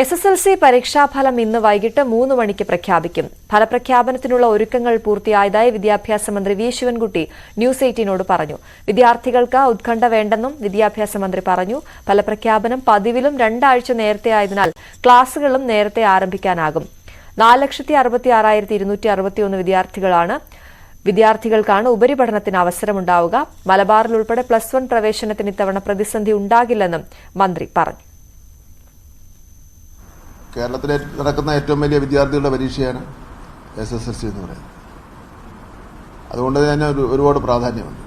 SSLC പരീക്ഷാഫലം ഇന്ന് വൈകിട്ട് 3 മണിക്ക് പ്രഖ്യാപിക്കും. ഫലപ്രഖ്യാപനത്തിനുള്ള ഒരുക്കങ്ങൾ പൂർത്തിയായതായി വിദ്യാഭ്യാസ മന്ത്രി വി ശിവൻകുട്ടി ന്യൂസ് 18നോട് പറഞ്ഞു. വിദ്യാർത്ഥികൾക്ക് ഉത്കണ്ഠ വേണ്ടെന്നും വിദ്യാഭ്യാസ മന്ത്രി പറഞ്ഞു. ഫലപ്രഖ്യാപനം പതിവിലും 2 ആഴ്ച നേരത്തെ ആയതിനാൽ ക്ലാസുകളും നേരത്തെ ആരംഭിക്കാനാകും. 4,66,261 വിദ്യാർത്ഥികൾക്കാണ് ഉപരിപഠനത്തിന് അവസരമുണ്ടാവുക. മലബാറിൽ ഉൾപ്പെടെ +1 പ്രവേശനത്തിന് ഇത്തവണ പ്രതിസന്ധി ഉണ്ടാകില്ലെന്നും മന്ത്രി പറഞ്ഞു. കേരളത്തിൽ നടക്കുന്ന ഏറ്റവും വലിയ വിദ്യാർത്ഥികളുടെ പരീക്ഷയാണ് SSLC എന്ന് പറയുന്നത്. അതുകൊണ്ട് തന്നെ ഒരുപാട് പ്രാധാന്യമുണ്ട്.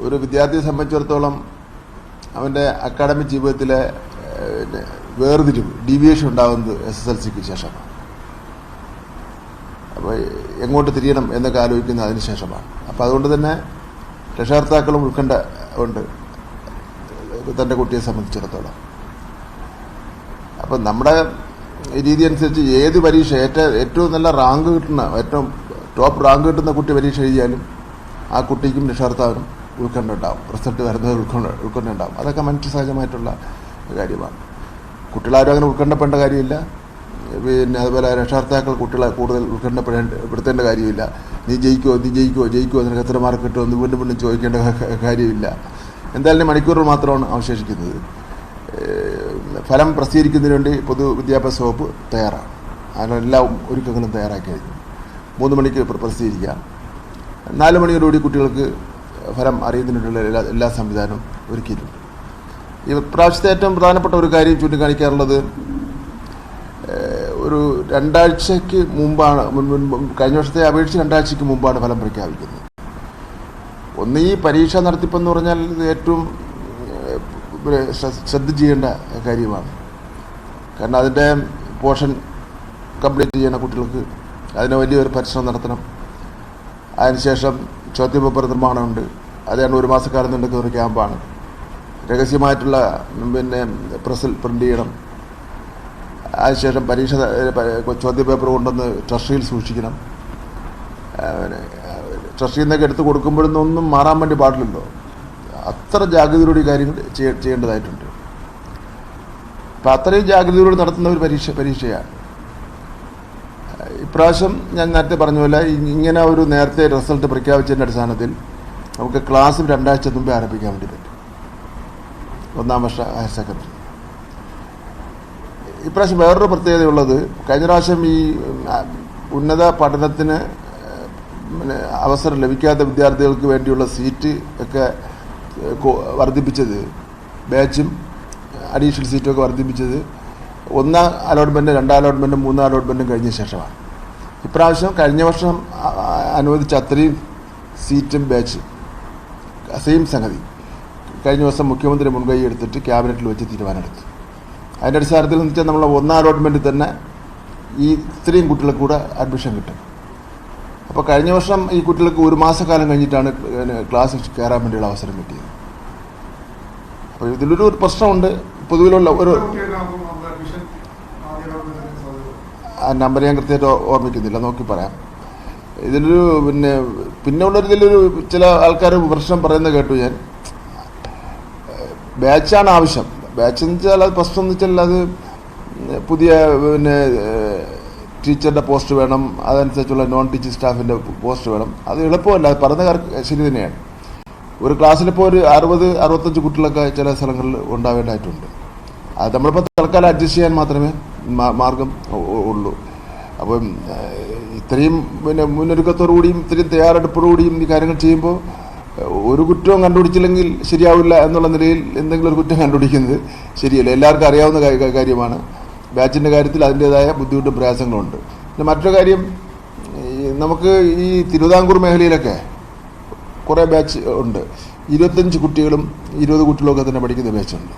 ഒരു വിദ്യാർത്ഥിയെ സംബന്ധിച്ചിടത്തോളം അവൻ്റെ അക്കാഡമിക് ജീവിതത്തിലെ വേർതിരിവ് ഡീവിയേഷൻ ഉണ്ടാകുന്നത് SSLCക്ക് ശേഷമാണ്. അപ്പോൾ എങ്ങോട്ട് തിരിയണം എന്നൊക്കെ ആലോചിക്കുന്നത് അതിന് ശേഷമാണ്. അപ്പോൾ അതുകൊണ്ട് തന്നെ രക്ഷകർത്താക്കളും ഉത്കണ്ഠ ഉണ്ട് തൻ്റെ കുട്ടിയെ സംബന്ധിച്ചിടത്തോളം. അപ്പം നമ്മുടെ രീതി അനുസരിച്ച് ഏത് പരീക്ഷ ഏറ്റവും നല്ല റാങ്ക് കിട്ടുന്ന ഏറ്റവും ടോപ്പ് റാങ്ക് കിട്ടുന്ന കുട്ടി പരീക്ഷ എഴുതിയാലും ആ കുട്ടിക്കും രക്ഷകർത്താവിനും ഉത്കണ്ഠ ഉണ്ടാവും. റിസൾട്ട് വരുന്നത് ഉത്കണ്ഠ ഉണ്ടാവും. അതൊക്കെ മനുഷ്യ സഹജമായിട്ടുള്ള കാര്യമാണ്. കുട്ടികളാരും അങ്ങനെ ഉത്കണ്ഠപ്പെടേണ്ട കാര്യമില്ല. പിന്നെ അതുപോലെ രക്ഷകർത്താക്കൾ കുട്ടികളെ കൂടുതൽ ഉത്കണ്ഠപ്പെടുത്തേണ്ട കാര്യമില്ല. നീ ജയിക്കുമോ നിനക്ക് എത്ര മാർക്ക് കിട്ടുമോ എന്ന് വീണ്ടും ചോദിക്കേണ്ട കാര്യമില്ല. എന്തായാലും മണിക്കൂറുകൾ മാത്രമാണ് അവശേഷിക്കുന്നത്. ഫലം പ്രസിദ്ധീകരിക്കുന്നതിന് വേണ്ടി പൊതുവിദ്യാഭ്യാസ വകുപ്പ് തയ്യാറാണ്. അതിനുള്ള എല്ലാ ഒരുക്കങ്ങളും തയ്യാറാക്കി കഴിഞ്ഞു. 3 മണിക്ക് പ്രസിദ്ധീകരിക്കാം. 4 മണിയോടുകൂടി കുട്ടികൾക്ക് ഫലം അറിയുന്നതിനുള്ള എല്ലാ സംവിധാനവും ഒരുക്കിയിട്ടുണ്ട്. ഈ പ്രാവശ്യത്തെ ഏറ്റവും പ്രധാനപ്പെട്ട ഒരു കാര്യം ചൂണ്ടിക്കാണിക്കാറുള്ളത് ഒരു 2 ആഴ്ചയ്ക്ക് മുമ്പാണ്, കഴിഞ്ഞ വർഷത്തെ അപേക്ഷിച്ച് 2 ആഴ്ചയ്ക്ക് മുമ്പാണ് ഫലം പ്രഖ്യാപിക്കുന്നത്. ഒന്ന്, ഈ പരീക്ഷ നടത്തിപ്പെന്ന് പറഞ്ഞാൽ ഇത് ഏറ്റവും ശ്രദ്ധിച്ച് ചെയ്യേണ്ട കാര്യമാണ്. കാരണം അതിൻ്റെ പോർഷൻ കംപ്ലീറ്റ് ചെയ്യുന്ന കുട്ടികൾക്ക് അതിന് വലിയൊരു പരിശ്രമം നടത്തണം. അതിനുശേഷം ചോദ്യപേപ്പർ നിർമ്മാണമുണ്ട്. അതാണ് 1 മാസക്കാലം നീണ്ടുന്ന ഒരു ക്യാമ്പാണ്. രഹസ്യമായിട്ടുള്ള പ്രസിൽ പ്രിൻ്റ് ചെയ്യണം. അതിനുശേഷം പരീക്ഷ ചോദ്യപേപ്പർ കൊണ്ടുവന്ന് ട്രഷറിയിൽ സൂക്ഷിക്കണം. ട്രഷറിയിൽ നിന്നൊക്കെ എടുത്ത് കൊടുക്കുമ്പോഴൊന്നും മാറാൻ വേണ്ടി പാടില്ലല്ലോ. അത്ര ജാഗ്രതയോടെ കാര്യങ്ങൾ ചെയ്യേണ്ടതായിട്ടുണ്ട്. അപ്പം അത്രയും ജാഗ്രതയോടെ നടത്തുന്ന ഒരു പരീക്ഷയാണ് ഇപ്രാവശ്യം. ഞാൻ നേരത്തെ പറഞ്ഞ പോലെ ഇങ്ങനെ ഒരു നേരത്തെ റിസൾട്ട് പ്രഖ്യാപിച്ചതിൻ്റെ അടിസ്ഥാനത്തിൽ നമുക്ക് ക്ലാസ് 2 ആഴ്ച മുമ്പേ ആരംഭിക്കാൻ വേണ്ടി പറ്റും. 1ാം വർഷ ഹയർ സെക്കൻഡറി. ഇപ്രാവശ്യം വേറൊരു പ്രത്യേകതയുള്ളത്, കഴിഞ്ഞ പ്രാവശ്യം ഈ ഉന്നത പഠനത്തിന് അവസരം ലഭിക്കാത്ത വിദ്യാർത്ഥികൾക്ക് വേണ്ടിയുള്ള സീറ്റ് ഒക്കെ വർദ്ധിപ്പിച്ചത്, ബാച്ചും അഡീഷണൽ സീറ്റും ഒക്കെ വർദ്ധിപ്പിച്ചത് 1 അലോട്ട്മെൻറ്റ് 2 അലോട്ട്മെൻറ്റും 3 അലോട്ട്മെൻറ്റും കഴിഞ്ഞ ശേഷമാണ്. ഇപ്രാവശ്യം കഴിഞ്ഞ വർഷം അനുവദിച്ച അത്രയും സീറ്റും ബാച്ച് സെയിം സംഗതി കഴിഞ്ഞ ദിവസം മുഖ്യമന്ത്രി മുൻകൈ എടുത്തിട്ട് ക്യാബിനറ്റിൽ വെച്ച് തീരുമാനമെടുത്തു. അതിൻ്റെ അടിസ്ഥാനത്തിൽ എന്ന് വെച്ചാൽ നമ്മൾ 1 അലോട്ട്മെൻറ്റിൽ തന്നെ ഈ ഇത്രയും കുട്ടികൾക്ക് കൂടെ അഡ്മിഷൻ കിട്ടും. അപ്പോൾ കഴിഞ്ഞ വർഷം ഈ കുട്ടികൾക്ക് 1 മാസക്കാലം കഴിഞ്ഞിട്ടാണ് ക്ലാസ്സിൽ കയറാൻ വേണ്ടിയുള്ള അവസരം കിട്ടിയത്. അപ്പോൾ ഇതിലൊരു പ്രശ്നമുണ്ട്. പൊതുവിലുള്ള ഒരു നമ്പർ ഞാൻ കൃത്യമായിട്ട് ഓർമ്മിക്കുന്നില്ല, നോക്കി പറയാം. ഇതിലൊരു ഇതിലൊരു ചില ആൾക്കാർ പ്രശ്നം പറയുന്നത് കേട്ടു ഞാൻ. ബാച്ചാണ് ആവശ്യം. ബാച്ച് എന്ന് വെച്ചാൽ അത് പ്രശ്നം എന്ന് വെച്ചാൽ അത് പുതിയ ടീച്ചറുടെ പോസ്റ്റ് വേണം, അതനുസരിച്ചുള്ള നോൺ ടീച്ചിങ് സ്റ്റാഫിൻ്റെ പോസ്റ്റ് വേണം. അത് എളുപ്പമല്ല. അത് പറഞ്ഞ ശരി തന്നെയാണ്. ഒരു ക്ലാസ്സിലിപ്പോൾ ഒരു 60-65 കുട്ടികളൊക്കെ ചില സ്ഥലങ്ങളിൽ ഉണ്ടാവേണ്ടതായിട്ടുണ്ട്. അത് നമ്മളിപ്പോൾ തൽക്കാലം അഡ്ജസ്റ്റ് ചെയ്യാൻ മാത്രമേ മാർഗം ഉള്ളൂ. അപ്പം ഇത്രയും മുന്നൊരുക്കത്തോടുകൂടിയും ഇത്രയും തയ്യാറെടുപ്പോടുകൂടിയും ഈ കാര്യങ്ങൾ ചെയ്യുമ്പോൾ ഒരു കുറ്റവും കണ്ടുപിടിച്ചില്ലെങ്കിൽ ശരിയാവില്ല എന്നുള്ള നിലയിൽ എന്തെങ്കിലും ഒരു കുറ്റം കണ്ടുപിടിക്കുന്നത് ശരിയല്ല. എല്ലാവർക്കും അറിയാവുന്ന കാര്യമാണ്. ബാച്ചിൻ്റെ കാര്യത്തിൽ അതിൻ്റേതായ ബുദ്ധിമുട്ടും പ്രയാസങ്ങളുണ്ട്. പിന്നെ മറ്റൊരു കാര്യം, നമുക്ക് ഈ തിരുവിതാംകൂർ മേഖലയിലൊക്കെ കുറേ ബാച്ച് ഉണ്ട്. 25 കുട്ടികളും 20 കുട്ടികളൊക്കെ തന്നെ പഠിക്കുന്ന ബാച്ചുണ്ട്.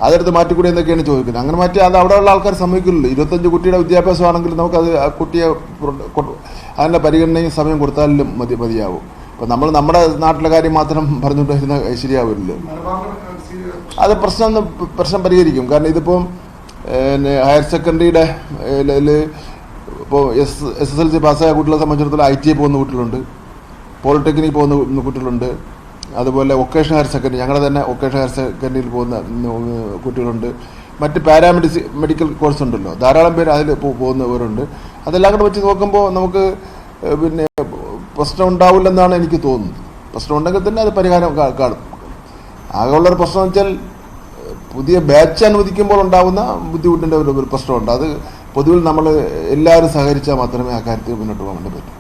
അതെടുത്ത് മാറ്റിക്കൂടി എന്നൊക്കെയാണ് ചോദിക്കുന്നത്. അങ്ങനെ മാറ്റി അത് അവിടെയുള്ള ആൾക്കാർ സമ്മതിക്കില്ലല്ലോ. 25 കുട്ടിയുടെ വിദ്യാഭ്യാസമാണെങ്കിൽ നമുക്കത് ആ കുട്ടിയെ അതിൻ്റെ പരിഗണനയും സമയം കൊടുത്താലും മതിയാവും. ഇപ്പം നമ്മൾ നമ്മുടെ നാട്ടിലെ കാര്യം മാത്രം പറഞ്ഞുകൊണ്ട് വരുന്ന ശരിയാവില്ലല്ലോ. അത് പ്രശ്നം പരിഹരിക്കും. കാരണം ഇതിപ്പം ഹയർ സെക്കൻഡറിയുടെ ഇപ്പോൾ SSLC പാസ്സായ കുട്ടികളെ സംബന്ധിച്ചിടത്തോളം ITI പോകുന്ന കുട്ടികളുണ്ട്, പോളിടെക്നിക് പോകുന്ന കുട്ടികളുണ്ട്, അതുപോലെ വൊക്കേഷണൽ ഹയർ സെക്കൻഡറി, ഞങ്ങളുടെ തന്നെ വൊക്കേഷണൽ ഹയർ സെക്കൻഡറിയിൽ പോകുന്ന കുട്ടികളുണ്ട്, മറ്റ് മെഡിക്കൽ കോഴ്സ് ഉണ്ടല്ലോ, ധാരാളം പേര് അതിൽ പോകുന്നവരുണ്ട്. അതെല്ലാം കൂടെ വെച്ച് നോക്കുമ്പോൾ നമുക്ക് പിന്നെ പ്രശ്നം ഉണ്ടാവില്ലെന്നാണ് എനിക്ക് തോന്നുന്നത്. പ്രശ്നം ഉണ്ടെങ്കിൽ തന്നെ അത് പരിഹാരം കാണും. ആകെയുള്ളൊരു പ്രശ്നം വെച്ചാൽ പുതിയ ബാച്ച് അനുവദിക്കുമ്പോൾ ഉണ്ടാകുന്ന ബുദ്ധിമുട്ടിൻ്റെ ഒരു പ്രശ്നമുണ്ട്. അത് പൊതുവിൽ നമ്മൾ എല്ലാവരും സഹകരിച്ചാൽ മാത്രമേ ആ കാര്യത്തിൽ മുന്നോട്ട് പോകാൻ വേണ്ടി പറ്റൂ.